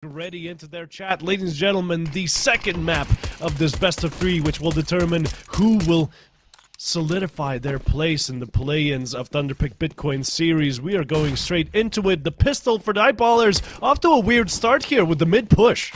Ready into their chat. Ladies and gentlemen, the second map of this best of three, which will determine who will solidify their place in the play-ins of Thunderpick Bitcoin series. We are going straight into it. The pistol for the eyeballers off to a weird start here with the mid push.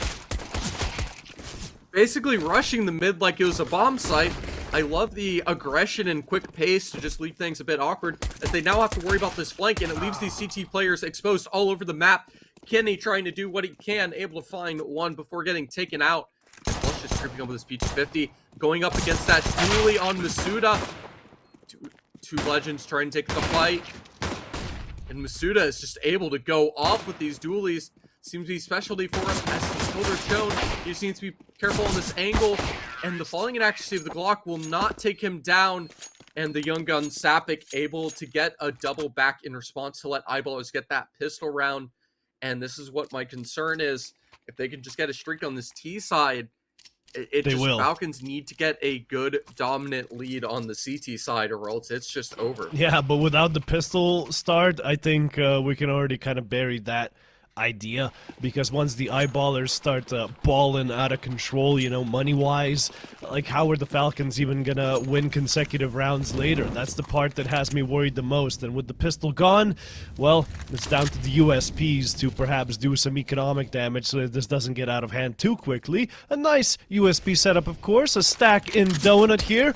Basically rushing the mid like it was a bomb site. I love the aggression and quick pace to just leave things a bit awkward, as they now have to worry about this flank, and it leaves these CT players exposed all over the map. Kenny trying to do what he can, able to find one before getting taken out. Flush just creeping up with his P250, going up against that dually on Masuda. Two legends trying to take the fight, and Masuda is just able to go off with these dualies. Seems to be specialty for him, as he's shoulder shown. He just needs to be careful on this angle, and the falling inaccuracy of the Glock will not take him down. And the young gun Sapik able to get a double back in response to let eyeballers get that pistol round. And this is what my concern is. If they can just get a streak on this T side, Falcons need to get a good dominant lead on the CT side, or else it's just over. Yeah, but without the pistol start, I think we can already kind of bury that idea, because once the eyeballers start balling out of control, you know, money-wise, like, how are the Falcons even gonna win consecutive rounds later? That's the part that has me worried the most. And with the pistol gone, well, it's down to the USPs to perhaps do some economic damage so that this doesn't get out of hand too quickly. A nice USP setup, of course, a stack in donut here.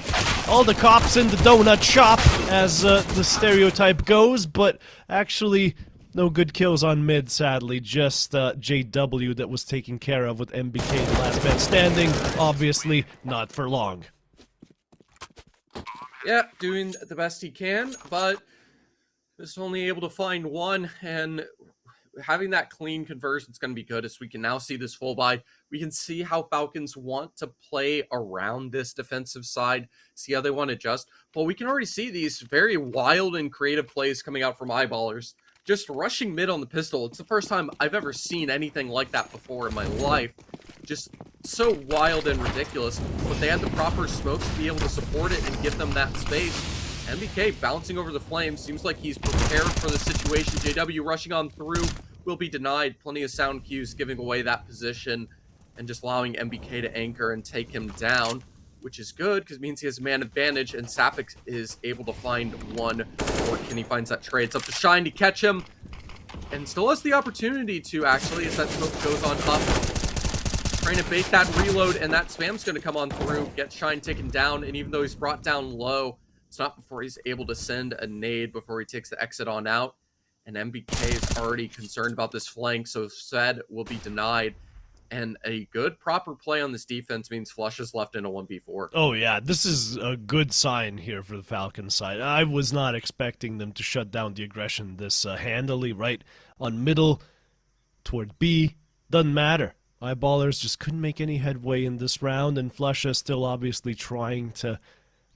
All the cops in the donut shop, as the stereotype goes, but actually no good kills on mid, sadly. Just JW that was taken care of with MBK, the last man standing. Obviously, not for long. Yeah, doing the best he can, but just only able to find one, and having that clean conversion is going to be good, as we can now see this full buy. We can see how Falcons want to play around this defensive side, see how they want to adjust. But we can already see these very wild and creative plays coming out from eyeballers. Just rushing mid on the pistol. It's the first time I've ever seen anything like that before in my life. Just so wild and ridiculous. But they had the proper smokes to be able to support it and give them that space. MBK bouncing over the flames. Seems like he's prepared for the situation. JW rushing on through will be denied. Plenty of sound cues giving away that position and just allowing MBK to anchor and take him down, which is good because it means he has a man advantage, and Sapik is able to find one before Kenny finds that trade. It's up to Shine to catch him, and still has the opportunity to, actually, as that smoke goes on up. Trying to bait that reload, and that spam's going to come on through, get Shine taken down, and even though he's brought down low, it's not before he's able to send a nade before he takes the exit on out. And MBK is already concerned about this flank, so Sed will be denied. And a good, proper play on this defense means Flush is left in a 1v4. Oh yeah, this is a good sign here for the Falcons side. I was not expecting them to shut down the aggression this handily, right on middle, toward B. Doesn't matter. Eyeballers just couldn't make any headway in this round, and Flush is still obviously trying to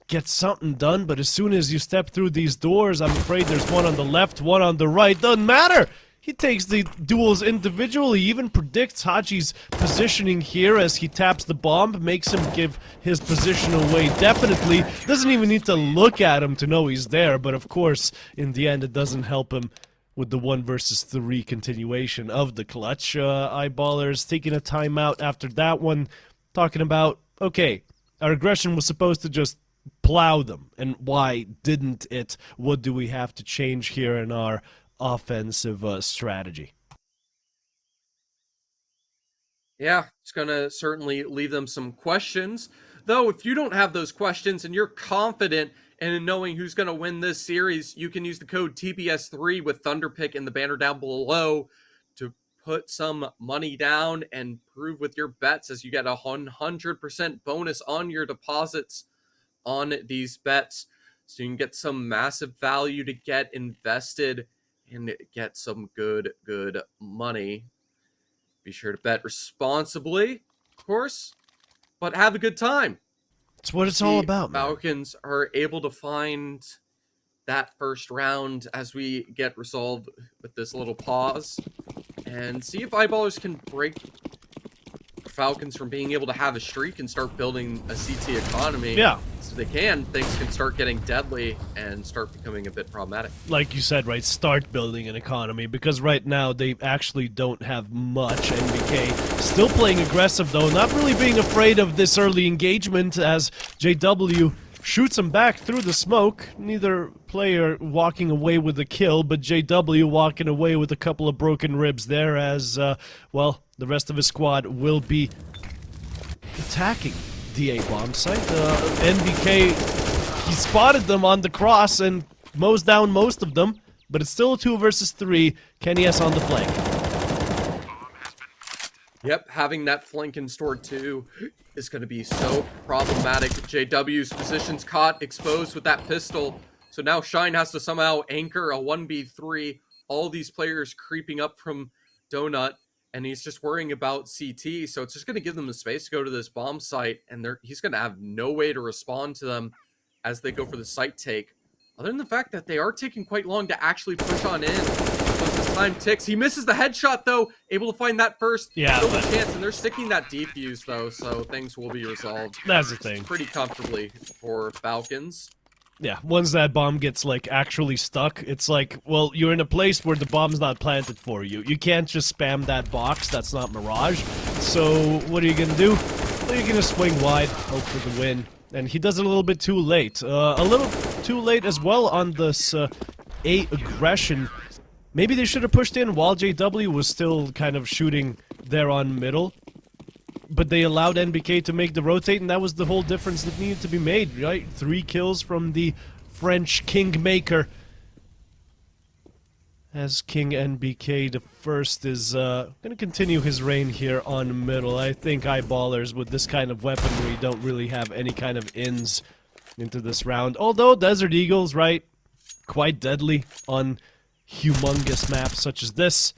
get something done, but as soon as you step through these doors, I'm afraid there's one on the left, one on the right. Doesn't matter! He takes the duels individually, even predicts Haji's positioning here as he taps the bomb, makes him give his position away definitely. Doesn't even need to look at him to know he's there, but of course, in the end, it doesn't help him with the 1 versus 3 continuation of the clutch. Eyeballers taking a timeout after that one, talking about, okay, our aggression was supposed to just plow them, and why didn't it? What do we have to change here in our offensive strategy? Yeah, it's gonna certainly leave them some questions, though. If you don't have those questions and you're confident in knowing who's gonna win this series, you can use the code TBS3 with Thunderpick in the banner down below to put some money down and prove with your bets, as you get a 100% bonus on your deposits on these bets, so you can get some massive value to get invested and get some good money. Be sure to bet responsibly, of course, but have a good time. That's what it's all about, man. Falcons are able to find that first round as we get resolved with this little pause, and see if eyeballers can break Falcons from being able to have a streak and start building a CT economy. Yeah. So they can, things can start getting deadly and start becoming a bit problematic. Like you said, right, start building an economy, because right now they actually don't have much. NBK still playing aggressive though, not really being afraid of this early engagement as JW shoots him back through the smoke. Neither player walking away with a kill, but JW walking away with a couple of broken ribs there as, well, the rest of his squad will be attacking the A bomb site. NBK, he spotted them on the cross and mows down most of them, but it's still a 2 versus 3. Kenny S on the flank. Yep, having that flank in store too is going to be so problematic. JW's position's caught, exposed with that pistol. So now Shine has to somehow anchor a 1v3. All these players creeping up from Donut, and he's just worrying about CT. So it's just going to give them the space to go to this bomb site, and he's going to have no way to respond to them as they go for the site take. Other than the fact that they are taking quite long to actually push on in. So as this time ticks, he misses the headshot though, able to find that first. Yeah, still a chance, and they're sticking that defuse though, so things will be resolved. That's the thing. Pretty comfortably for Falcons. Yeah, once that bomb gets, like, actually stuck, it's like, well, you're in a place where the bomb's not planted for you. You can't just spam that box, that's not Mirage. So, what are you gonna do? Well, you're gonna swing wide, hope for the win. And he does it a little bit too late. A little too late as well on this A aggression. Maybe they should have pushed in while JW was still kind of shooting there on middle. But they allowed NBK to make the rotate, and that was the whole difference that needed to be made, right? 3 kills from the French Kingmaker. As King NBK, the first, is gonna continue his reign here on middle. I think eyeballers with this kind of weaponry don't really have any kind of ins into this round. Although Desert Eagles, right, quite deadly on humongous maps such as this.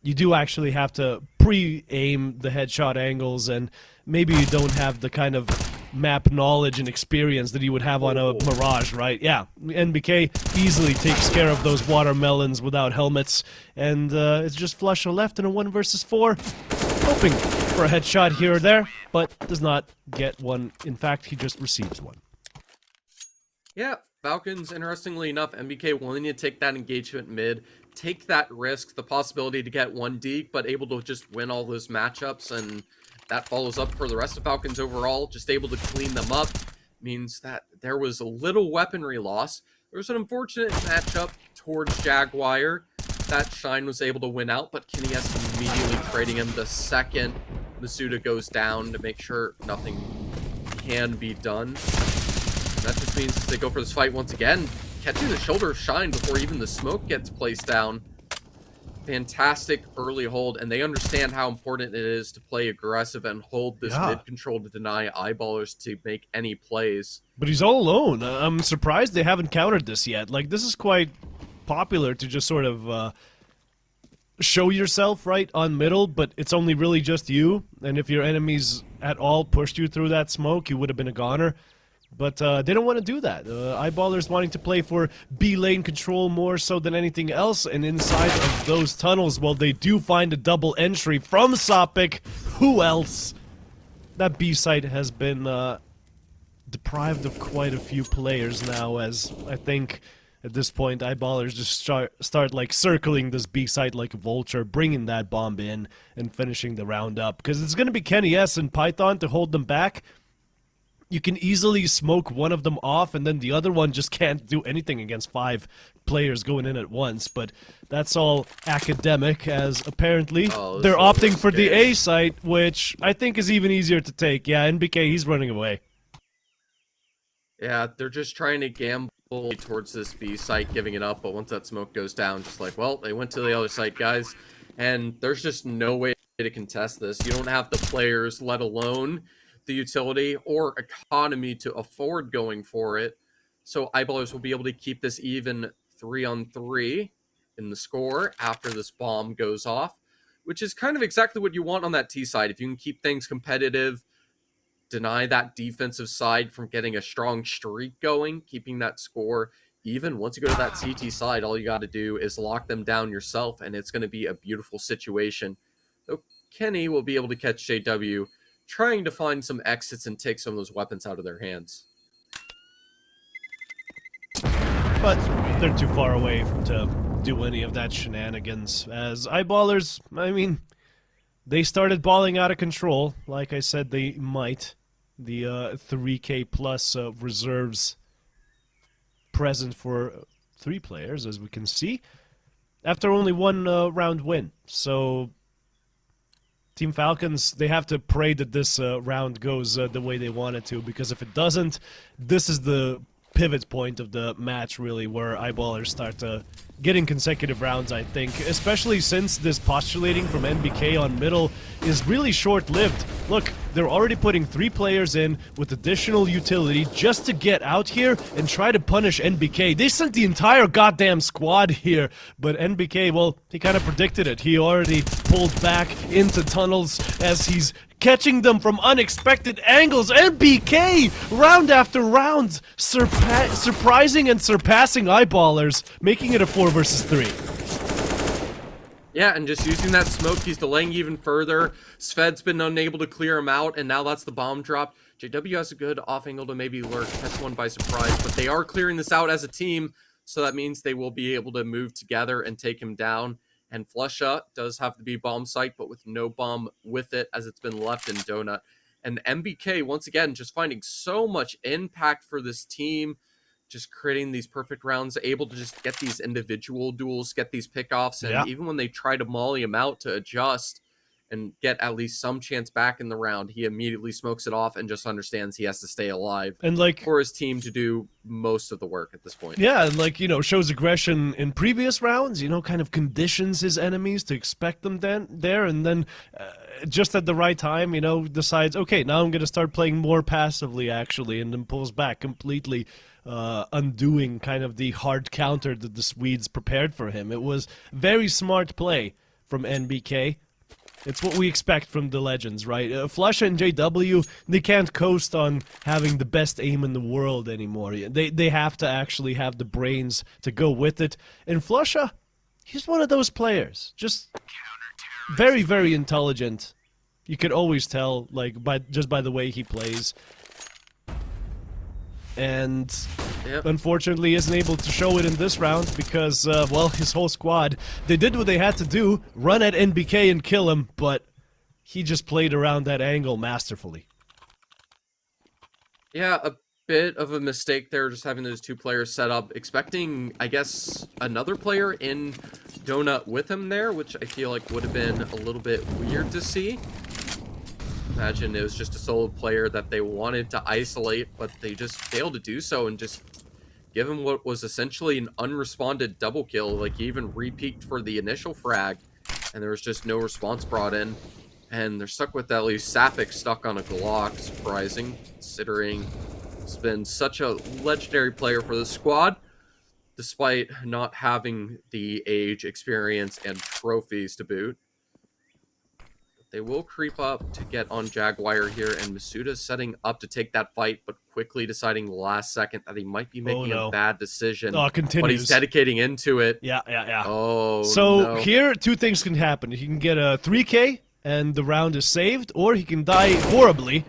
You do actually have to pre-aim the headshot angles, and maybe you don't have the kind of map knowledge and experience that you would have on a Mirage, right? Yeah, NBK easily takes care of those watermelons without helmets, and it's just flush a left in a 1 versus 4. Hoping for a headshot here or there, but does not get one. In fact, he just receives one. Yeah, Falcons, interestingly enough, NBK willing to take that engagement mid, take that risk, the possibility to get 1 deke, but able to just win all those matchups, and that follows up for the rest of Falcons overall, just able to clean them up, means that there was a little weaponry loss. There was an unfortunate matchup towards Jaguar that Shine was able to win out, but Kenny S immediately trading him the second Masuda goes down to make sure nothing can be done. And that just means they go for this fight once again, catching the shoulder of Shine before even the smoke gets placed down. Fantastic early hold, and they understand how important it is to play aggressive and hold this mid control to deny eyeballers to make any plays. But he's all alone. I'm surprised they haven't countered this yet. Like, this is quite popular to just sort of show yourself right on middle, but it's only really just you. And if your enemies at all pushed you through that smoke, you would have been a goner. But they don't want to do that. Eyeballers wanting to play for B lane control more so than anything else. And inside of those tunnels, well, they do find a double entry from Sopik. Who else? That B site has been deprived of quite a few players now, as I think at this point eyeballers just start like circling this B site like a vulture, bringing that bomb in and finishing the round up. Because it's going to be Kenny S and Python to hold them back. You can easily smoke one of them off, and then the other one just can't do anything against 5 players going in at once. But that's all academic, as apparently they're opting for the A site, which I think is even easier to take. Yeah, NBK, he's running away. Yeah, they're just trying to gamble towards this B site, giving it up. But once that smoke goes down, just like, well, they went to the other site, guys. And there's just no way to contest this. You don't have the players, let alone the utility or economy to afford going for it. So eyeballers will be able to keep this even 3-on-3 in the score after this bomb goes off, which is kind of exactly what you want on that T side. If you can keep things competitive, deny that defensive side from getting a strong streak going, keeping that score even. Once you go to that CT side, all you got to do is lock them down yourself, and it's going to be a beautiful situation. So Kenny will be able to catch JW trying to find some exits and take some of those weapons out of their hands. But they're too far away to do any of that shenanigans. As eyeballers, I mean, they started balling out of control. Like I said, they might. The 3K plus reserves present for 3 players, as we can see, after only 1 round win. So Team Falcons, they have to pray that this round goes the way they want it to, because if it doesn't, this is the pivot point of the match, really, where eyeballers start getting consecutive rounds, I think, especially since this postulating from NBK on middle is really short-lived. Look, they're already putting 3 players in with additional utility just to get out here and try to punish NBK. They sent the entire goddamn squad here, but NBK, well, he kind of predicted it. He already pulled back into tunnels as he's catching them from unexpected angles. NBK, round after round, surprising and surpassing eyeballers, making it a 4 versus 3. Yeah, and just using that smoke, he's delaying even further. Sved's been unable to clear him out, and now that's the bomb drop. JW has a good off angle to maybe lurk, catch one by surprise, but they are clearing this out as a team, so that means they will be able to move together and take him down. And Flusha does have to be bomb site, but with no bomb with it, as it's been left in Donut. And MBK, once again, just finding so much impact for this team, just creating these perfect rounds, able to just get these individual duels, get these pickoffs, and even when they try to molly him out to adjust and get at least some chance back in the round, he immediately smokes it off and just understands he has to stay alive, and like, for his team to do most of the work at this point. Yeah, and like, you know, shows aggression in previous rounds, you know, kind of conditions his enemies to expect them there, and then just at the right time, you know, decides, okay, now I'm going to start playing more passively, actually, and then pulls back completely, undoing kind of the hard counter that the Swedes prepared for him. It was very smart play from NBK. It's what we expect from the legends, right? Flush and JW, they can't coast on having the best aim in the world anymore. They have to actually have the brains to go with it. And Flusha, he's one of those players. Just very, very intelligent. You could always tell, like, just by the way he plays. And unfortunately isn't able to show it in this round because, well, his whole squad, they did what they had to do, run at NBK and kill him, but he just played around that angle masterfully. Yeah, a bit of a mistake there, just having those 2 players set up, expecting, I guess, another player in Donut with him there, which I feel like would have been a little bit weird to see. Imagine it was just a solo player that they wanted to isolate, but they just failed to do so and just give him what was essentially an unresponded double kill. Like, he even re-peeked for the initial frag, and there was just no response brought in. And they're stuck with at least Sapik stuck on a Glock. Surprising, considering he's been such a legendary player for the squad, despite not having the age, experience, and trophies to boot. They will creep up to get on Jaguar here, and Masuda setting up to take that fight, but quickly deciding last second that he might be making a bad decision. Oh, continues. But he's dedicating into it. Yeah. Oh, so no. Here, 2 things can happen. He can get a 3K, and the round is saved, or he can die horribly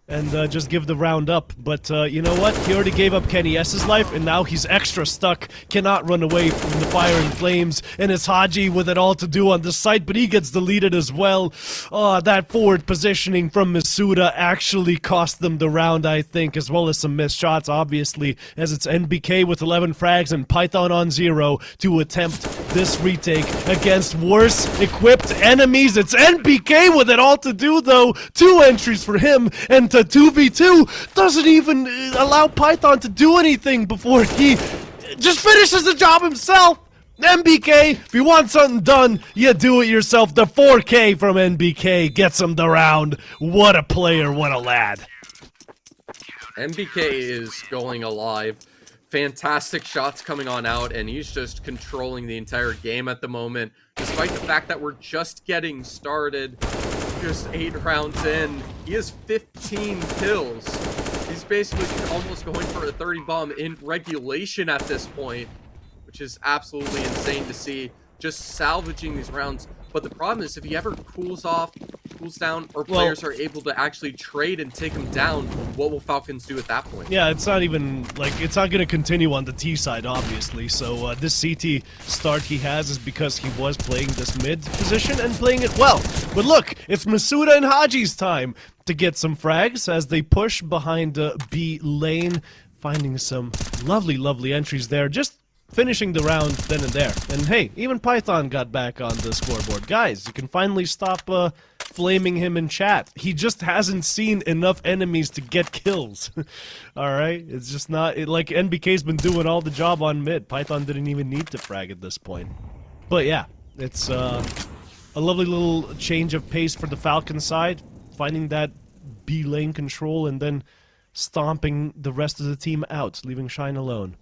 and just give the round up. But you know what? He already gave up Kenny S's life, and now he's extra stuck. Cannot run away from the fire and flames, and it's Haji with it all to do on the site, but he gets deleted as well. Oh, that forward positioning from Masuda actually cost them the round, I think, as well as some missed shots, obviously, as it's NBK with 11 frags and Python on 0 to attempt this retake against worse equipped enemies. It's NBK with it all to do, though. 2 entries for him, and to 2v2 doesn't even allow Python to do anything before he just finishes the job himself. NBK, if you want something done, you do it yourself. The 4K from NBK gets him the round. What a player, what a lad. NBK is going alive. Fantastic shots coming on out, and he's just controlling the entire game at the moment, despite the fact that we're just getting started. Just 8 rounds in, he has 15 kills. He's basically almost going for a 30 bomb in regulation at this point, which is absolutely insane to see. Just salvaging these rounds But the problem is if he ever cools down, or players are able to actually trade and take him down, what will Falcons do at that point? Yeah, it's not even, like, it's not going to continue on the T side, obviously. So this CT start he has is because he was playing this mid position and playing it well. But look, it's Masuda and Haji's time to get some frags as they push behind B lane, finding some lovely, lovely entries there. Just finishing the round then and there. And hey, even Python got back on the scoreboard. Guys, you can finally stop flaming him in chat. He just hasn't seen enough enemies to get kills. Alright? It's just not... like, NBK's been doing all the job on mid. Python didn't even need to frag at this point. But yeah, it's a lovely little change of pace for the Falcon side. Finding that B lane control and then stomping the rest of the team out, leaving Shine alone.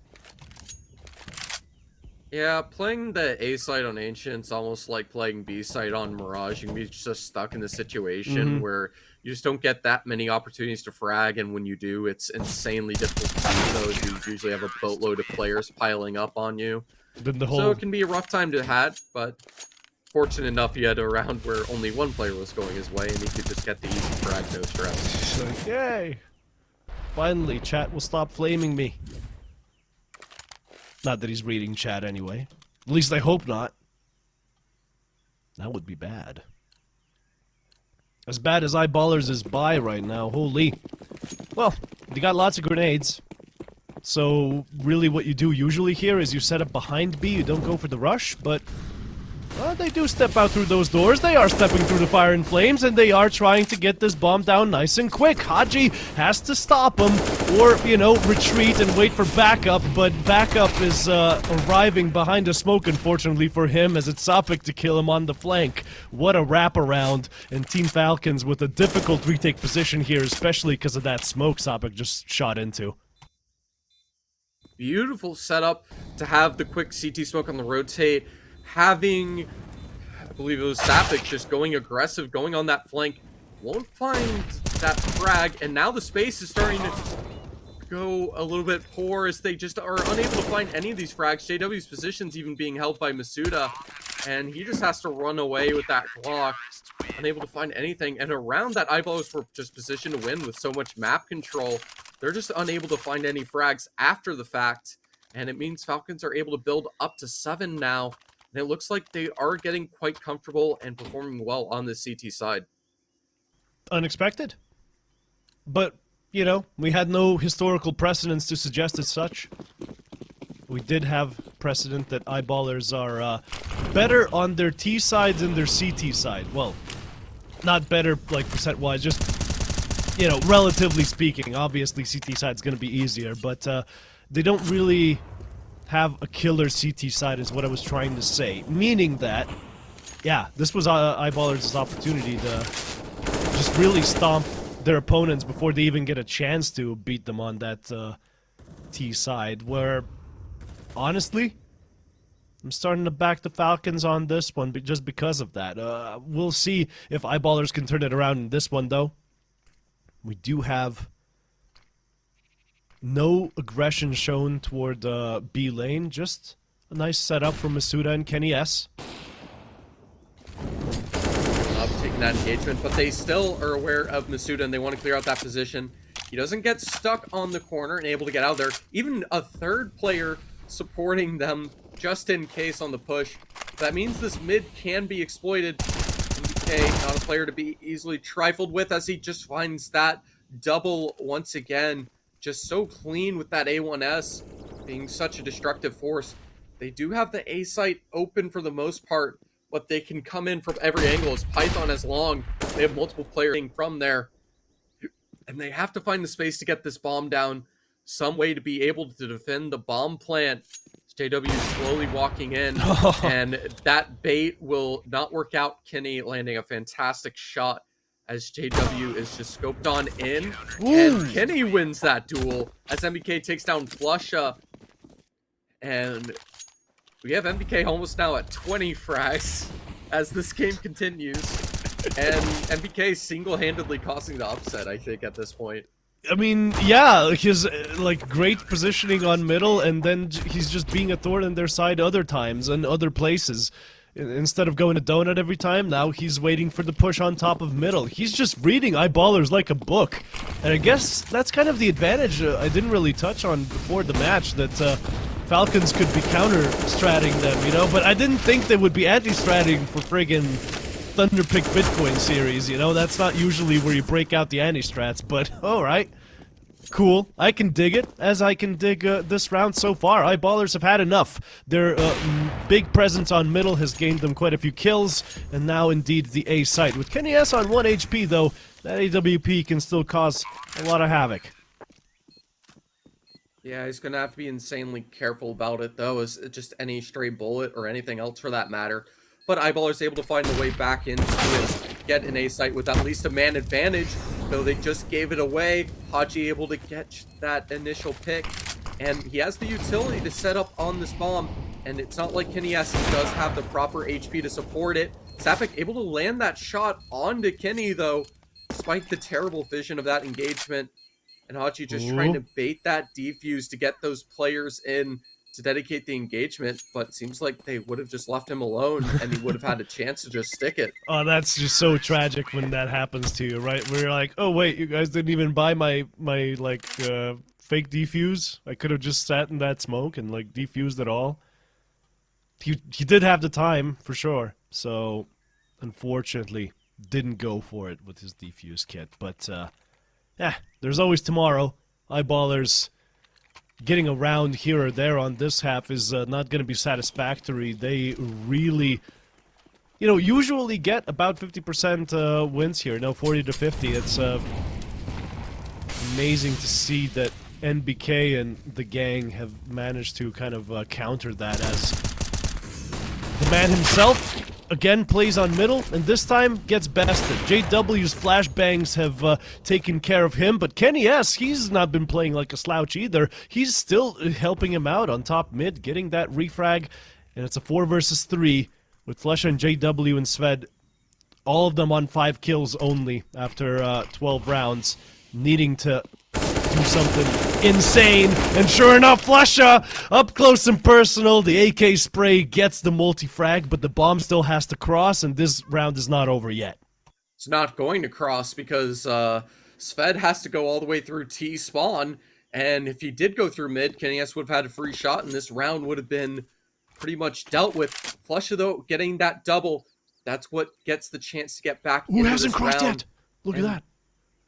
Yeah, playing the A side on Ancient's almost like playing B side on Mirage. You can be just stuck in the situation where you just don't get that many opportunities to frag, and when you do, it's insanely difficult to do those. You usually have a boatload of players piling up on you. So it can be a rough time to have, but fortunate enough you had a round where only one player was going his way, and he could just get the easy frag, no stress. So, yay! Finally, chat will stop flaming me. Not that he's reading chat anyway. At least I hope not. That would be bad. As bad as Eyeballers is by right now, holy. Well, they got lots of grenades. So, really what you do usually here is you set up behind B, you don't go for the rush, but... well, they do step out through those doors, they are stepping through the fire and flames, and they are trying to get this bomb down nice and quick. Haji has to stop them, or, you know, retreat and wait for backup, but backup is arriving behind a smoke, unfortunately for him, as it's Sophic to kill him on the flank. What a wraparound, and Team Falcons with a difficult retake position here, especially because of that smoke Sophic just shot into. Beautiful setup to have the quick CT smoke on the rotate. Having, I believe it was Sapik, just going aggressive, going on that flank, won't find that frag, and now the space is starting to go a little bit poor as they just are unable to find any of these frags. JW's position's even being held by Masuda, and he just has to run away with that Glock, unable to find anything, and around that Eyeballers were just positioned to win with so much map control, they're just unable to find any frags after the fact, and it means Falcons are able to build up to 7 now. And it looks like they are getting quite comfortable and performing well on the CT side. Unexpected. But, you know, we had no historical precedents to suggest as such. We did have precedent that Eyeballers are better on their T side than their CT side. Well, not better, like, percent-wise, just, you know, relatively speaking. Obviously, CT side's gonna be easier, but they don't really have a killer CT side is what I was trying to say. Meaning that, yeah, this was Eyeballers' opportunity to just really stomp their opponents before they even get a chance to beat them on that T side, where, honestly, I'm starting to back the Falcons on this one just because of that. We'll see if Eyeballers can turn it around in this one, though. We do have no aggression shown toward B lane, just a nice setup from Masuda and Kenny S. Taking that engagement, but they still are aware of Masuda and they want to clear out that position. He doesn't get stuck on the corner and able to get out there. Even a third player supporting them just in case on the push. That means this mid can be exploited. MBK, not a player to be easily trifled with as he just finds that double once again. Just so clean with that A1S being such a destructive force. They do have the A site open for the most part, but they can come in from every angle as Python has long. They have multiple players from there. And they have to find the space to get this bomb down. Some way to be able to defend the bomb plant. JW is slowly walking in, and that bait will not work out. Kenny landing a fantastic shot as JW is just scoped on in. Ooh. And Kenny wins that duel as MBK takes down Flusha. And we have MBK almost now at 20 frags as this game continues. And MBK single-handedly causing the upset, I think, at this point. I mean, yeah, his, like, great positioning on middle, and then he's just being a thorn in their side other times and other places. Instead of going to donut every time, now he's waiting for the push on top of middle. He's just reading eyeballers like a book. And I guess that's kind of the advantage I didn't really touch on before the match, that Falcons could be counter-stratting them, you know? But I didn't think they would be anti-stratting for friggin' Thunderpick Bitcoin series, you know? That's not usually where you break out the anti-strats, but alright. Cool. I can dig it, as I can dig this round so far. Eyeballers have had enough. Their big presence on middle has gained them quite a few kills, and now indeed the A site. With Kenny S on 1 HP though, that AWP can still cause a lot of havoc. Yeah, he's gonna have to be insanely careful about it though, as just any stray bullet or anything else for that matter. But Eyeballer's able to find the way back into it, get an A site with at least a man advantage, though they just gave it away. Haji able to catch that initial pick, and he has the utility to set up on this bomb, and it's not like Kenny S does have the proper HP to support it. Sapik able to land that shot onto Kenny though, despite the terrible vision of that engagement, and Haji just trying to bait that defuse to get those players in to dedicate the engagement, but it seems like they would have just left him alone and he would have had a chance to just stick it. Oh, that's just so tragic when that happens to you, right? Where you're like, oh wait, you guys didn't even buy my like fake defuse. I could have just sat in that smoke and like defused it all. He did have the time for sure, so unfortunately didn't go for it with his defuse kit. But yeah, there's always tomorrow. Eyeballers getting around here or there on this half is not going to be satisfactory. They really, you know, usually get about 50% wins here. No, 40 to 50. It's amazing to see that NBK and the gang have managed to kind of counter that, as the man himself again plays on middle, and this time gets bested. JW's flashbangs have taken care of him, but Kenny S, he's not been playing like a slouch either. He's still helping him out on top mid, getting that refrag, and it's a 4 versus 3 with Flesh and JW and Sved, all of them on 5 kills only after 12 rounds, needing to do something insane. And sure enough, Flusha up close and personal. The AK spray gets the multi-frag, but the bomb still has to cross, and this round is not over yet. It's not going to cross because Sved has to go all the way through T spawn, and if he did go through mid, Kenny S would have had a free shot, and this round would have been pretty much dealt with. Flusha though, getting that double, that's what gets the chance to get back. Who hasn't crossed yet? Look at that.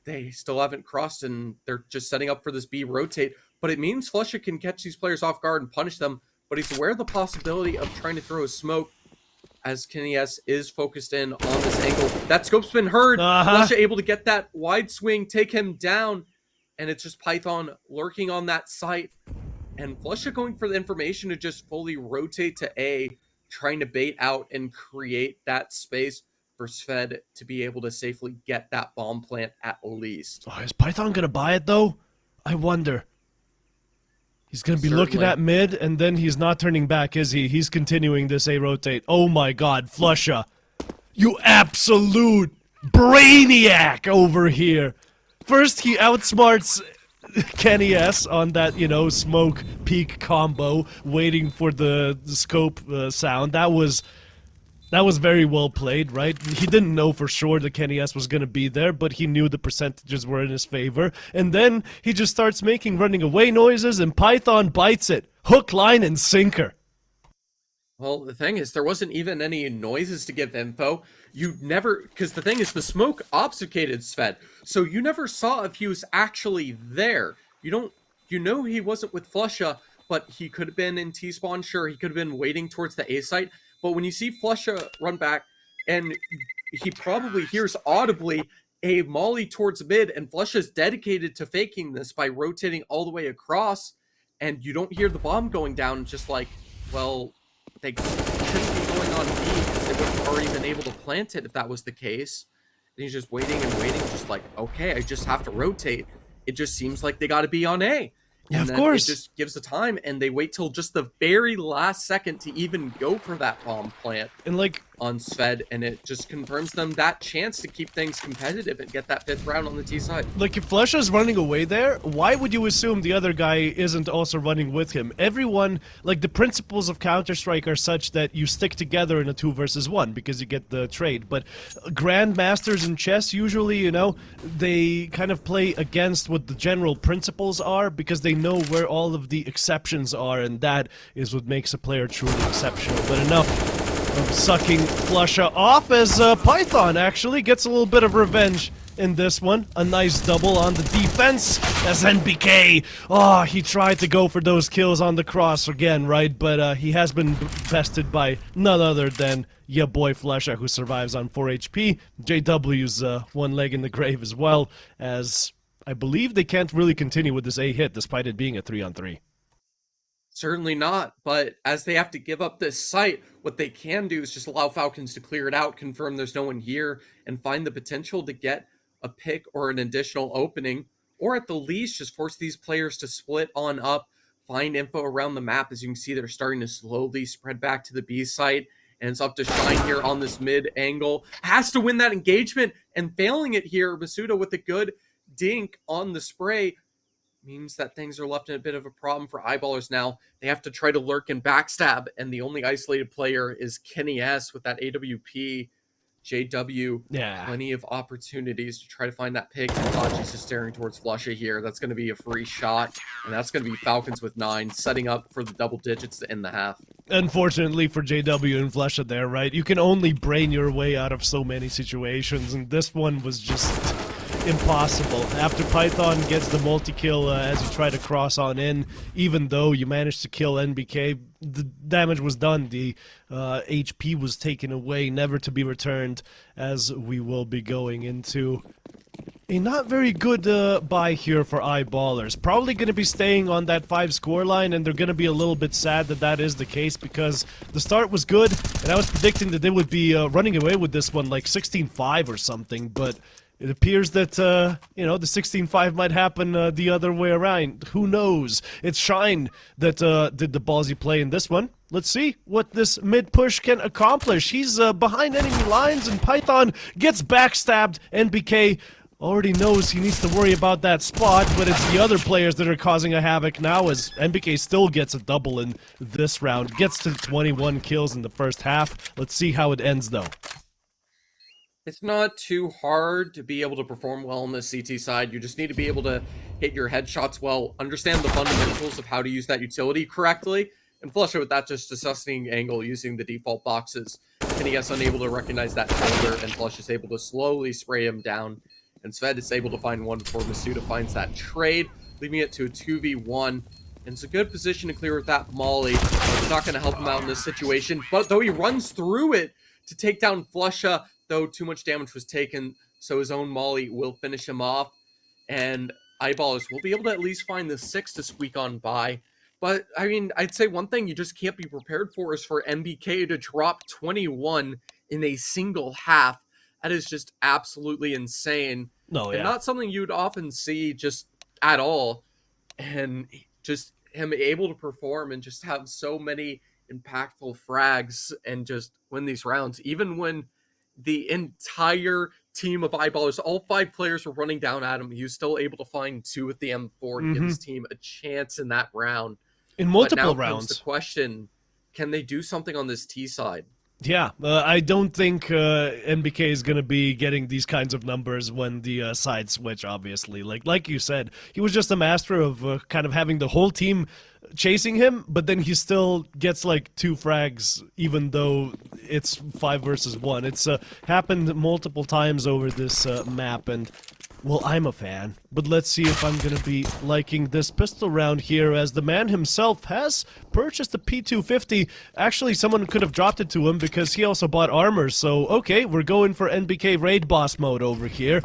They still haven't crossed, and they're just setting up for this B rotate. But it means Flusha can catch these players off guard and punish them. But he's aware of the possibility of trying to throw a smoke, as Kenny S is focused in on this angle. That scope's been heard. Flusha able to get that wide swing, take him down. And it's just Python lurking on that site. And Flusha going for the information to just fully rotate to A, trying to bait out and create that space for Sved to be able to safely get that bomb plant at least. Oh, is Python gonna buy it though? I wonder. He's gonna be looking at mid, and then he's not turning back, is he? He's continuing this A rotate. Oh my god, Flusha. You absolute brainiac over here. First he outsmarts Kenny S on that, you know, smoke peak combo, waiting for the scope sound. That was very well played, right? He didn't know for sure that Kenny S was going to be there, but he knew the percentages were in his favor. And then he just starts making running away noises, and Python bites it. Hook, line, and sinker. Well, the thing is, there wasn't even any noises to give info. You never, because the thing is, the smoke obfuscated Sved, so you never saw if he was actually there. You know he wasn't with Flusha, but he could have been in T-spawn, sure, he could have been waiting towards the A site. But when you see Flusha run back, and he probably hears audibly a molly towards mid, and Flusha's dedicated to faking this by rotating all the way across, and you don't hear the bomb going down, just like, well, they shouldn't be going on B, because they would have already been able to plant it if that was the case. And he's just waiting and waiting, just like, okay, I just have to rotate. It just seems like they got to be on A. Yeah, and of course. It just gives the time, and they wait till just the very last second to even go for that bomb plant. And like, on Sved, and it just confirms them that chance to keep things competitive and get that 5th round on the T side. Like, if Flesha's running away there, why would you assume the other guy isn't also running with him? Everyone, like, the principles of Counter-Strike are such that you stick together in a 2 versus 1 because you get the trade, but grandmasters in chess usually, you know, they kind of play against what the general principles are because they know where all of the exceptions are, and that is what makes a player truly exceptional. But enough of sucking Flusha off as Python actually gets a little bit of revenge in this one. A nice double on the defense as NBK. Oh, he tried to go for those kills on the cross again, right? But he has been bested by none other than your boy Flusha, who survives on 4 HP. JW's one leg in the grave as well, as I believe they can't really continue with this A hit despite it being a 3-on-3. Certainly not, but as they have to give up this site, what they can do is just allow Falcons to clear it out, confirm there's no one here, and find the potential to get a pick or an additional opening, or at the least just force these players to split on up, find info around the map. As you can see, they're starting to slowly spread back to the B site, and it's up to Shine here on this mid angle. Has to win that engagement, and failing it here, Masuda with a good dink on the spray, means that things are left in a bit of a problem for Eyeballers now. They have to try to lurk and backstab, and the only isolated player is Kenny S with that AWP. JW, plenty of opportunities to try to find that pick. Tachi's just staring towards Flusha here. That's going to be a free shot, and that's going to be Falcons with 9, setting up for the double digits to end the half. Unfortunately for JW and Flusha there, right? You can only brain your way out of so many situations, and this one was just impossible. After Python gets the multi-kill as you try to cross on in, even though you managed to kill NBK, the damage was done. The HP was taken away, never to be returned, as we will be going into a not very good buy here for Eyeballers. Probably going to be staying on that 5 scoreline, and they're going to be a little bit sad that that is the case, because the start was good, and I was predicting that they would be running away with this one like 16-5 or something, but it appears that, you know, the 16-5 might happen the other way around. Who knows? It's Shine that did the ballsy play in this one. Let's see what this mid-push can accomplish. He's behind enemy lines, and Python gets backstabbed. NBK already knows he needs to worry about that spot, but it's the other players that are causing a havoc now, as NBK still gets a double in this round. Gets to 21 kills in the first half. Let's see how it ends, though. It's not too hard to be able to perform well on the CT side. You just need to be able to hit your headshots well, understand the fundamentals of how to use that utility correctly, and flush it with that just disgusting angle using the default boxes. And he gets unable to recognize that shoulder, and Flush is able to slowly spray him down. And Sved is able to find one before Masuda finds that trade, leaving it to a 2v1. And it's a good position to clear with that molly. It's not going to help him out in this situation, but though he runs through it to take down Flusha, though too much damage was taken, so his own molly will finish him off, and Eyeballers will be able to at least find the 6 to squeak on by. But, I mean, I'd say one thing you just can't be prepared for is for MBK to drop 21 in a single half. That is just absolutely insane. No, yeah. And not something you'd often see just at all. And just him able to perform and just have so many impactful frags and just win these rounds, even when the entire team of Eyeballers, all 5 players were running down at him, he was still able to find 2 with the M4 and give his team a chance in that round. In multiple but now rounds. comes the question, can they do something on this T side? Yeah, I don't think NBK is going to be getting these kinds of numbers when the side switch, obviously. Like you said, he was just a master of kind of having the whole team chasing him, but then he still gets like 2 frags, even though it's 5 versus 1. It's happened multiple times over this map, and well, I'm a fan, but let's see if I'm gonna be liking this pistol round here, as the man himself has purchased a P250. Actually, someone could have dropped it to him because he also bought armor, so okay, we're going for NBK raid boss mode over here.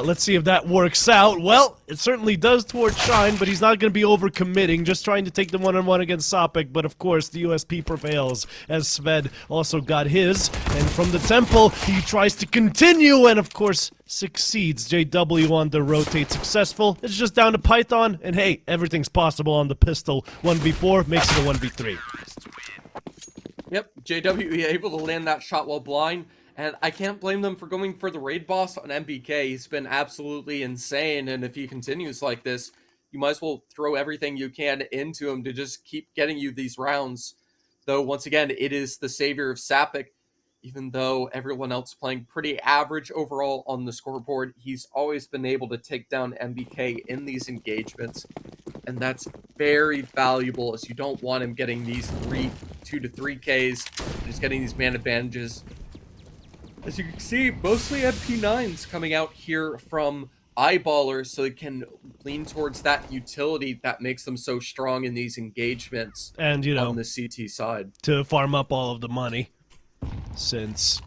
Let's see if that works out. Well, it certainly does towards Shine, but he's not gonna be overcommitting, just trying to take the one-on-one against Sopik, but of course, the USP prevails, as Sved also got his, and from the temple, he tries to continue, and of course, succeeds. JW on the rotate successful. It's just down to Python, and hey, everything's possible on the pistol. 1v4 makes it a 1v3. Yep, JWE able to land that shot while blind, and I can't blame them for going for the raid boss on MBK. He's been absolutely insane, and if he continues like this, you might as well throw everything you can into him to just keep getting you these rounds. Though, once again, it is the savior of Sapik. Even though everyone else playing pretty average overall on the scoreboard, he's always been able to take down MBK in these engagements. And that's very valuable, as you don't want him getting these 2 to 3Ks, just getting these man advantages. As you can see, mostly MP9s coming out here from eyeballers, so they can lean towards that utility that makes them so strong in these engagements. And, you know, on the CT side, to farm up all of the money, since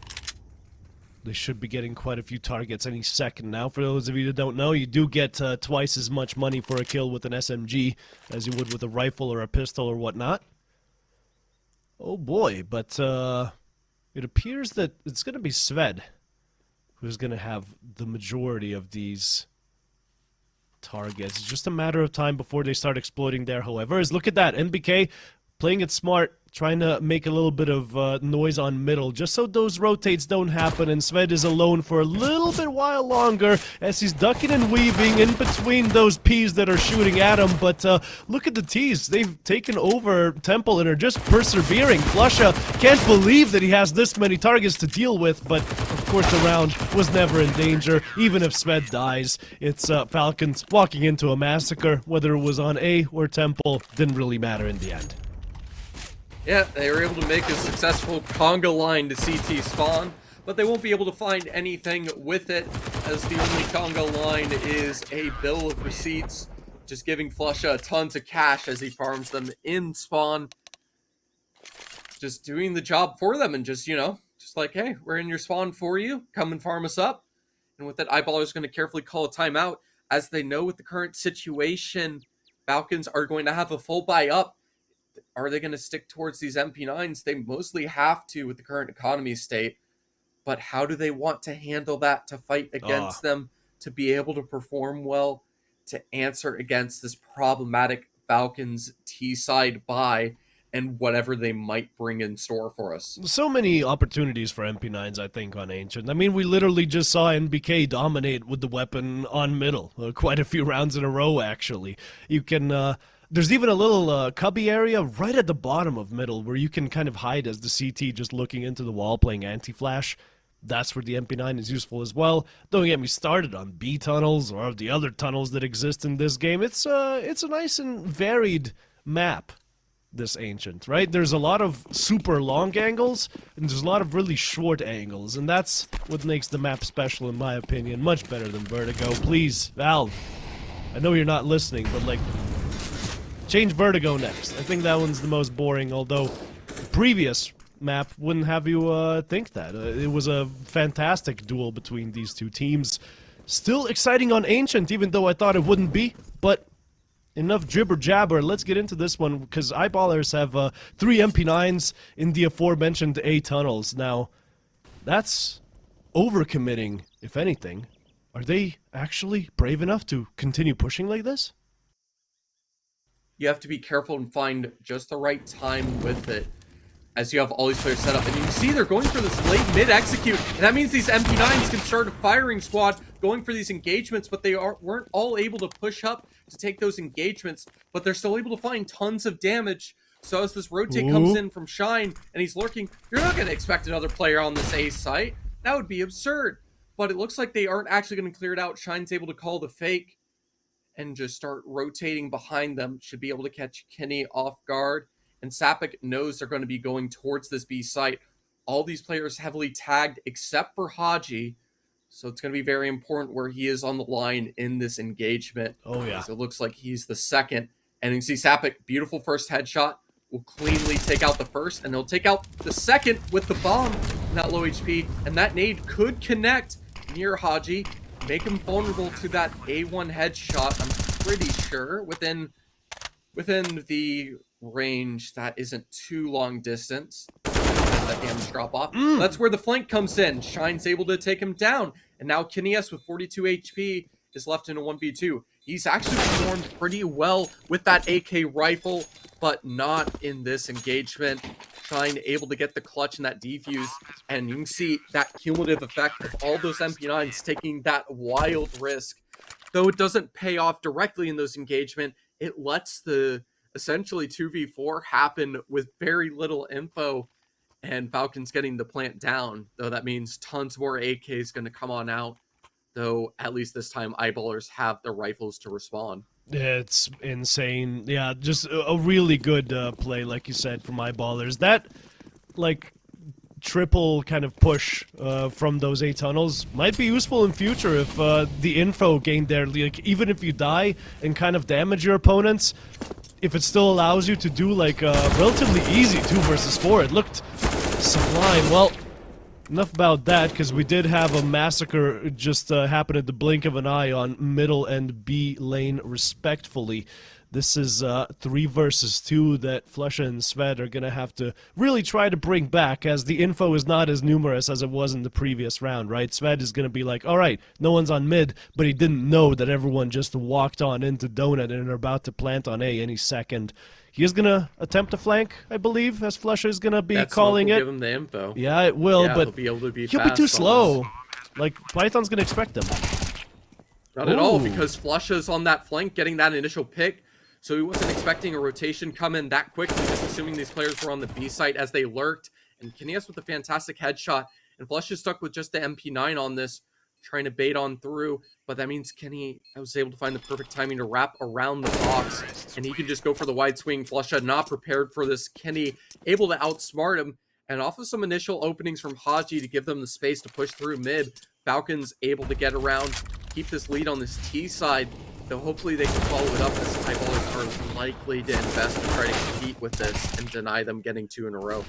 they should be getting quite a few targets any second now. For those of you that don't know, you do get twice as much money for a kill with an SMG as you would with a rifle or a pistol or whatnot. Oh boy, but it appears that it's going to be Sved who's going to have the majority of these targets. It's just a matter of time before they start exploiting there, however. Look at that, NBK playing it smart, trying to make a little bit of noise on middle, just so those rotates don't happen, and Sved is alone for a little bit while longer as he's ducking and weaving in between those Ps that are shooting at him. But look at the Ts. They've taken over Temple and are just persevering. Flusha can't believe that he has this many targets to deal with, but of course the round was never in danger. Even if Sved dies, it's Falcons walking into a massacre. Whether it was on A or Temple, didn't really matter in the end. Yeah, they were able to make a successful conga line to CT spawn, but they won't be able to find anything with it, as the only conga line is a bill of receipts, just giving Flusha tons of cash as he farms them in spawn. Just doing the job for them, and just, you know, just like, hey, we're in your spawn for you, come and farm us up. And with that, Eyeballer's going to carefully call a timeout, as they know with the current situation, Falcons are going to have a full buy up. Are they going to stick towards these MP9s? They mostly have to with the current economy state. But how do they want to handle that to fight against them, to be able to perform well, to answer against this problematic Falcons T-side buy and whatever they might bring in store for us? So many opportunities for MP9s, I think, on Ancient. I mean, we literally just saw NBK dominate with the weapon on middle. Quite a few rounds in a row, actually. You can... There's even a little cubby area right at the bottom of middle where you can kind of hide as the CT just looking into the wall playing anti-flash. That's where the MP9 is useful as well. Don't get me started on B tunnels or the other tunnels that exist in this game. It's a nice and varied map, this Ancient, right? There's a lot of super long angles, and there's a lot of really short angles, and that's what makes the map special, in my opinion. Much better than Vertigo. Please, Valve, I know you're not listening, but, like, change Vertigo next. I think that one's the most boring, although the previous map wouldn't have you think that. It was a fantastic duel between these two teams. Still exciting on Ancient, even though I thought it wouldn't be, but enough jibber jabber. Let's get into this one, because Eyeballers have 3 MP9s in the aforementioned A tunnels. Now, that's overcommitting, if anything. Are they actually brave enough to continue pushing like this? You have to be careful and find just the right time with it, as you have all these players set up. And you can see they're going for this late mid-execute, and that means these MP9s can start a firing squad going for these engagements, but they weren't all able to push up to take those engagements, but they're still able to find tons of damage. So as this rotate comes in from Shine, and he's lurking, you're not going to expect another player on this A site. That would be absurd. But it looks like they aren't actually going to clear it out. Shine's able to call the fake and just start rotating behind them. Should be able to catch Kenny off guard. And Sapik knows they're going to be going towards this B site. All these players heavily tagged except for Haji. So it's going to be very important where he is on the line in this engagement. Oh, yeah. So it looks like he's the second. And you can see Sapik, beautiful first headshot, will cleanly take out the first. And they'll take out the second with the bomb in that low HP. And that nade could connect near Haji, make him vulnerable to that A1 headshot, I'm pretty sure, within the range that isn't too long distance. That damage drop off. That's where the flank comes in. Shine's able to take him down. And now Kineas with 42 HP is left in a 1v2. He's actually performed pretty well with that AK rifle, but not in this engagement. Shine able to get the clutch and that defuse, and you can see that cumulative effect of all those MP9s taking that wild risk. Though it doesn't pay off directly in those engagement, it lets the essentially 2v4 happen with very little info, and Falcons getting the plant down. Though that means tons more AK is going to come on out, though at least this time eyeballers have the rifles to respond. It's insane. Yeah, just a really good play, like you said, from eyeballers. That, like, triple kind of push from those A tunnels might be useful in future if the info gained there, like, even if you die and kind of damage your opponents, if it still allows you to do, like, relatively easy 2 versus 4. It looked sublime. Well, enough about that, because we did have a massacre just happen at the blink of an eye on middle and B lane, respectfully. This is 3 versus 2 that Flusha and Sved are going to have to really try to bring back, as the info is not as numerous as it was in the previous round, right? Sved is going to be like, alright, no one's on mid, but he didn't know that everyone just walked on into Donut and are about to plant on A any second. He is going to attempt to flank, I believe, as Flusha is going to be calling it. Give him the info. Yeah, it will, yeah, but he'll be able to be he'll be too fast slow. Like, Python's going to expect him. Not at all, because Flusha's on that flank getting that initial pick. So he wasn't expecting a rotation come in that quickly, just assuming these players were on the B site as they lurked. And Kineas with a fantastic headshot. And Flush is stuck with just the MP9 on this, trying to bait on through. But that means Kenny was able to find the perfect timing to wrap around the box. And he can just go for the wide swing. Flusha not prepared for this. Kenny able to outsmart him. And off of some initial openings from Haji to give them the space to push through mid, Falcons able to get around, keep this lead on this T side. Though hopefully they can follow it up, as eyeballers are likely to invest to try to compete with this and deny them getting 2 in a row.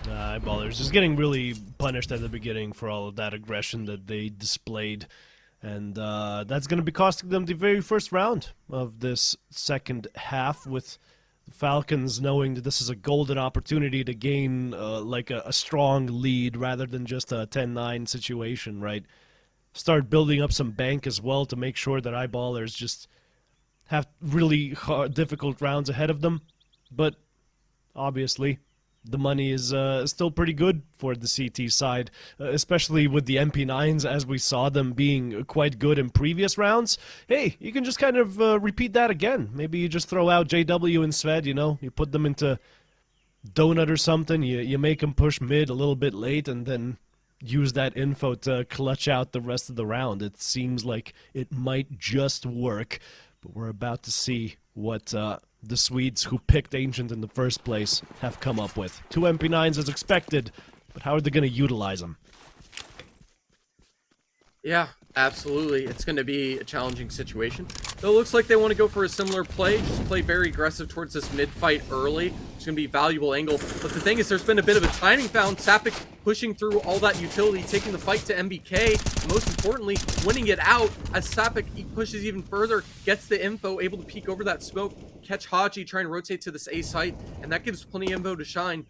Eyeballers just getting really punished at the beginning for all of that aggression that they displayed. And that's going to be costing them the very first round of this second half, with the Falcons knowing that this is a golden opportunity to gain like a strong lead rather than just a 10-9 situation, right? Start building up some bank as well to make sure that eyeballers just have really difficult rounds ahead of them. But obviously, the money is still pretty good for the CT side, especially with the MP9s, as we saw them being quite good in previous rounds. Hey, you can just kind of repeat that again. Maybe you just throw out JW and Sved, you know, you put them into Donut or something, you make them push mid a little bit late, and then use that info to clutch out the rest of the round. It seems like it might just work, but we're about to see what the Swedes who picked Ancient in the first place have come up with. 2 MP9s as expected, but how are they going to utilize them? Yeah, absolutely. It's going to be a challenging situation. Though it looks like they want to go for a similar play, just play very aggressive towards this mid-fight early. It's going to be a valuable angle. But the thing is, there's been a bit of a timing found. Sapik pushing through all that utility, taking the fight to MBK, and most importantly, winning it out as Sapik pushes even further, gets the info, able to peek over that smoke, catch Haji, try and rotate to this A site, and that gives plenty of info to Shine,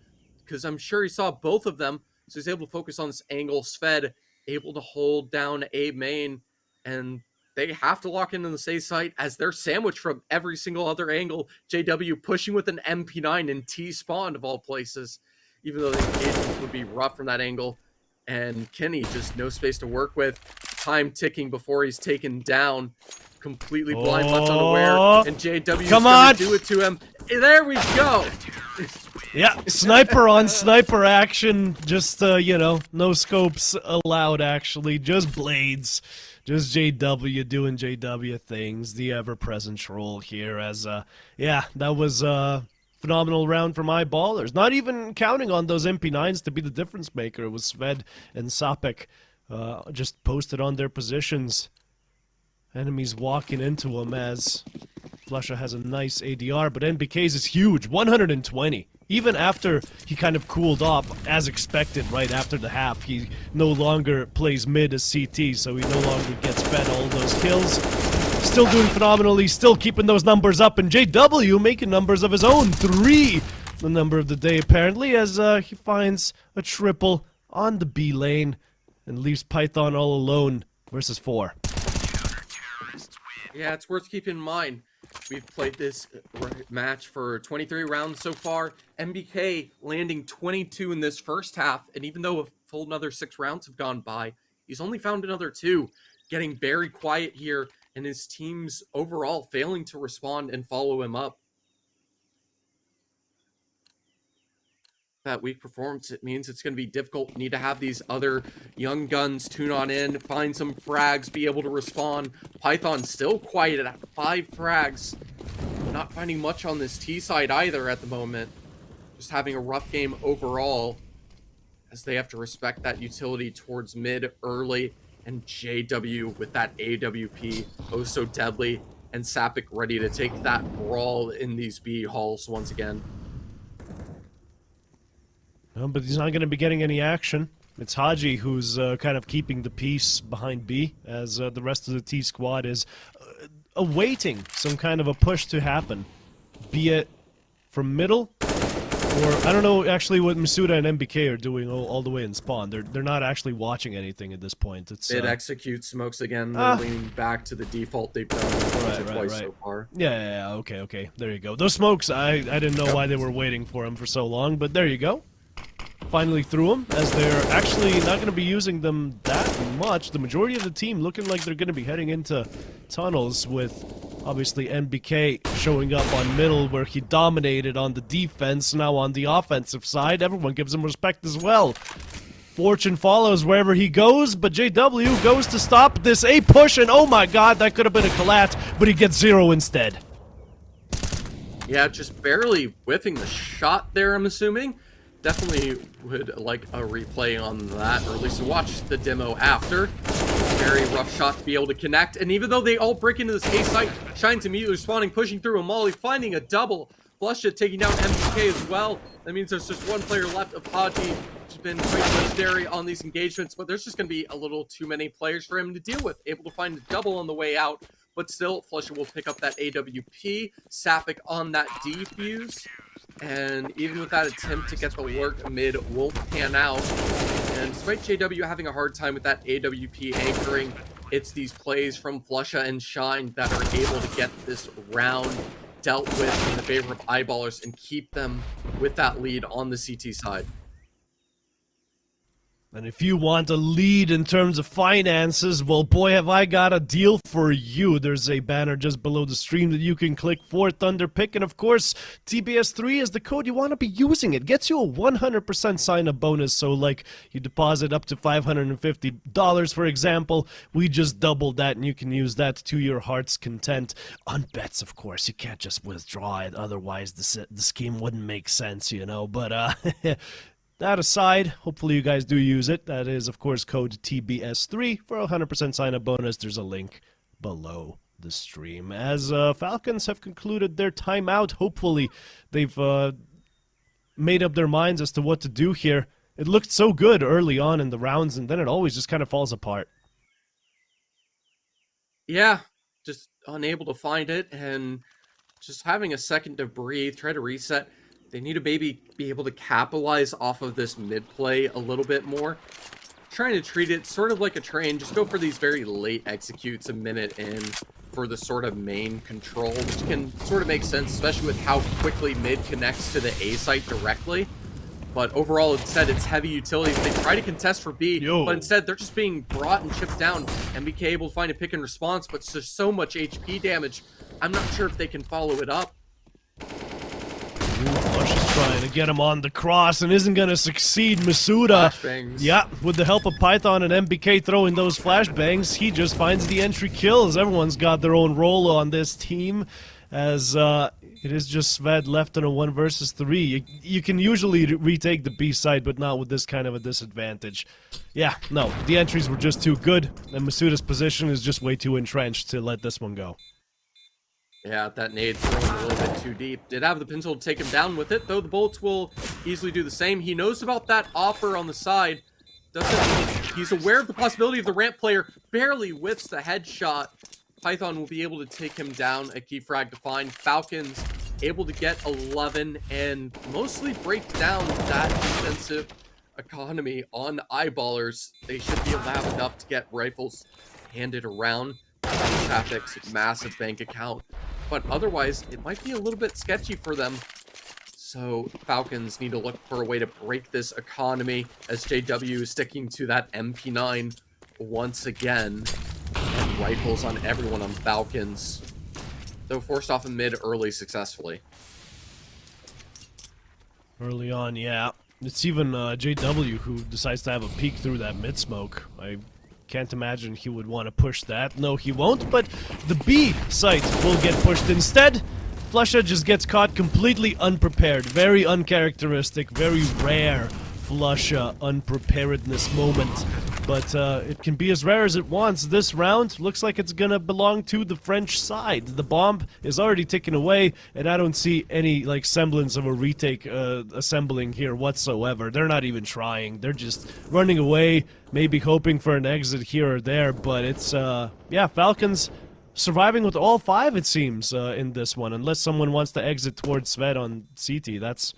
because I'm sure he saw both of them, so he's able to focus on this angle. Sved able to hold down A main, and they have to lock into the A site as they're sandwiched from every single other angle. JW pushing with an MP9 in T spawn of all places, even though the engagements would be rough from that angle. And Kenny just no space to work with. Time ticking before he's taken down. Completely blind, left unaware. And JW's gonna do it to him. There we go. Yeah, sniper on sniper action. Just, you know, no scopes allowed, actually. Just blades. Just JW doing JW things. The ever-present troll here as, yeah, that was a phenomenal round for my ballers. Not even counting on those MP9s to be the difference maker. It was Sved and Sapik just posted on their positions. Enemies walking into them as Flusha has a nice ADR, but NBK's is huge, 120. Even after he kind of cooled off, as expected, right after the half, he no longer plays mid as CT, so he no longer gets fed all those kills. Still doing phenomenally, still keeping those numbers up, and JW making numbers of his own, 3, the number of the day apparently, as he finds a triple on the B lane and leaves Python all alone versus 4. Yeah, it's worth keeping in mind. We've played this match for 23 rounds so far. MBK landing 22 in this first half, and even though a full another 6 rounds have gone by, he's only found another 2, getting very quiet here, and his team's overall failing to respond and follow him up. That weak performance, it means it's going to be difficult. Need to have these other young guns tune on in, find some frags, be able to respond. Python still quiet at 5 frags. Not finding much on this T side either at the moment. Just having a rough game overall, as they have to respect that utility towards mid early. And JW with that AWP, oh so deadly. And Sapik ready to take that brawl in these B halls once again. No, but he's not going to be getting any action. It's Haji who's kind of keeping the peace behind B, as the rest of the T squad is awaiting some kind of a push to happen. Be it from middle, or I don't know actually what Masuda and MBK are doing all the way in spawn. They're not actually watching anything at this point. It's it executes smokes again. They're leaning back to the default they've done once or twice so far. Yeah, okay. There you go. Those smokes, I didn't know why they were waiting for them for so long, but there you go. Finally threw them, as they're actually not going to be using them that much. The majority of the team looking like they're going to be heading into tunnels, with obviously MBK showing up on middle where he dominated on the defense. Now on the offensive side, everyone gives him respect as well. Fortune follows wherever he goes, but JW goes to stop this A push, and oh my god, that could have been a collat, but he gets 0 instead. Yeah, just barely whiffing the shot there, I'm assuming. Definitely would like a replay on that, or at least watch the demo after. Very rough shot to be able to connect, and even though they all break into this A site, Shine's immediately responding, pushing through a molly, finding a double. Flusha taking down MBK as well. That means there's just one player left of Haji, who's been quite legendary on these engagements, but there's just going to be a little too many players for him to deal with. Able to find a double on the way out, but still, Flusha will pick up that AWP. Sapik on that defuse. And even with that attempt to get the work mid won't pan out. And despite JW having a hard time with that AWP anchoring, it's these plays from Flusha and Shine that are able to get this round dealt with in the favor of Eyeballers and keep them with that lead on the CT side. And if you want a lead in terms of finances, well, boy, have I got a deal for you. There's a banner just below the stream that you can click for Thunderpick. And of course, TBS3 is the code you want to be using. It gets you a 100% sign-up bonus. So, like, you deposit up to $550, for example. We just doubled that, and you can use that to your heart's content. On bets, of course. You can't just withdraw it. Otherwise, the scheme wouldn't make sense, you know. But, that aside, hopefully you guys do use it. That is, of course, code TBS3 for a 100% sign-up bonus. There's a link below the stream. As Falcons have concluded their timeout, hopefully they've made up their minds as to what to do here. It looked so good early on in the rounds, and then it always just kind of falls apart. Yeah, just unable to find it, and just having a second to breathe, try to reset. They need to maybe be able to capitalize off of this mid play a little bit more. Trying to treat it sort of like a train. Just go for these very late executes a minute in for the sort of main control, which can sort of make sense, especially with how quickly mid connects to the A site directly. But overall, instead, it's heavy utilities. They try to contest for B, but instead, they're just being brought and chipped down. MBK able to find a pick and response, but there's so much HP damage. I'm not sure if they can follow it up. Flush is trying to get him on the cross and isn't going to succeed. Masuda, yeah, with the help of Python and MBK throwing those flashbangs, he just finds the entry kills. Everyone's got their own role on this team, as it is just Sved left in a 1 versus 3. You can usually retake the B side, but not with this kind of a disadvantage. Yeah, no, the entries were just too good, and Masuda's position is just way too entrenched to let this one go. Yeah, that nade thrown a little bit too deep. Did have the pencil to take him down with it, though the bullets will easily do the same. He knows about that offer on the side. He's aware of the possibility of the ramp player. Barely whiffs the headshot. Python will be able to take him down. A key frag to find. Falcons able to get 11 and mostly break down that defensive economy on Eyeballers. They should be able to have enough to get rifles handed around. Sapik's massive bank account. but otherwise, it might be a little bit sketchy for them. So Falcons need to look for a way to break this economy as JW is sticking to that MP9 once again. And rifles on everyone on Falcons. Though forced off in mid early successfully. Early on, yeah. It's even JW who decides to have a peek through that mid smoke. I can't imagine he would want to push that. No, he won't, but the B site will get pushed instead. Flusha just gets caught completely unprepared. Very uncharacteristic, very rare Flusha unpreparedness moment. But it can be as rare as it wants. This round looks like it's gonna belong to the French side. The bomb is already ticking away, and I don't see any like semblance of a retake assembling here whatsoever. They're not even trying. They're just running away, maybe hoping for an exit here or there. But it's yeah, Falcons surviving with all 5, it seems, in this one. Unless someone wants to exit towards Sved on CT, that's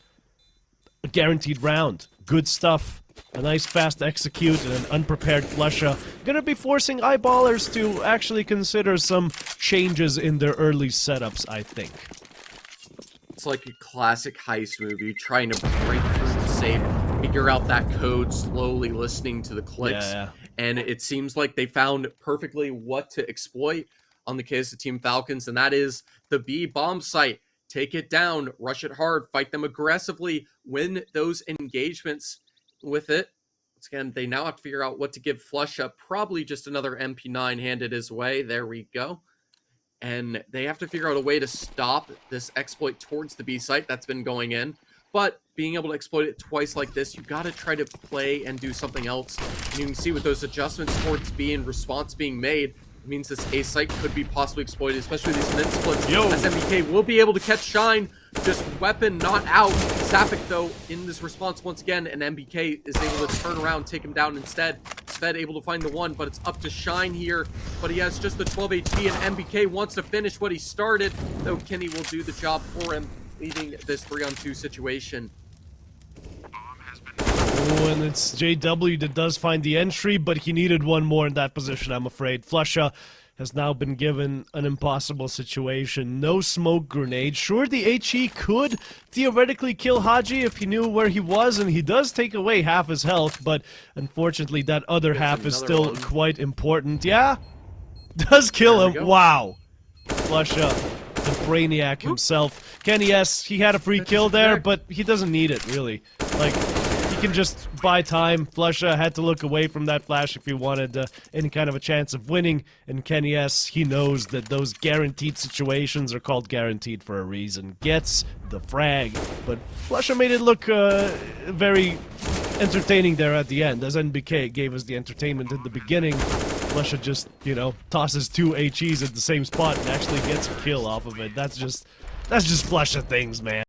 a guaranteed round. Good stuff. A nice fast execute and an unprepared Flusha. Gonna be forcing eyeballers to actually consider some changes in their early setups, I think. It's like a classic heist movie, trying to break through the safe, figure out that code, slowly listening to the clicks. Yeah. And it seems like they found perfectly what to exploit on the case of Team Falcons, and that is the B bomb site. Take it down, rush it hard, fight them aggressively, win those engagements with it. Once again, they now have to figure out what to give Flusha. Probably just another MP9 handed his way. There we go. And they have to figure out a way to stop this exploit towards the B site that's been going in. But being able to exploit it twice like this, you got to try to play and do something else. And you can see with those adjustments towards B and response being made, it means this A site could be possibly exploited, especially these mid splits. As MBK will be able to catch Shine, just weapon not out. Sapik, though, in this response once again, and MBK is able to turn around, take him down instead. Sved able to find the 1, but it's up to Shine here. But he has just the 12 HP, and MBK wants to finish what he started, though Kenny will do the job for him, leaving this 3-on-2 situation. Oh, and it's JW that does find the entry, but he needed one more in that position, I'm afraid. Flusha has now been given an impossible situation. No smoke grenade. Sure, the HE could theoretically kill Haji if he knew where he was, and he does take away half his health, but unfortunately that other half is still quite important. Yeah, does kill him. Wow. Flusha, the Brainiac himself. Kenny, yes, he had a free kill there, but he doesn't need it, really. Like, he can just buy time. Flusha had to look away from that flash if he wanted any kind of a chance of winning. And Kenny S, he knows that those guaranteed situations are called guaranteed for a reason. Gets the frag. But Flusha made it look very entertaining there at the end. As NBK gave us the entertainment in the beginning, Flusha just, you know, tosses 2 HEs at the same spot and actually gets a kill off of it. That's just Flusha things, man.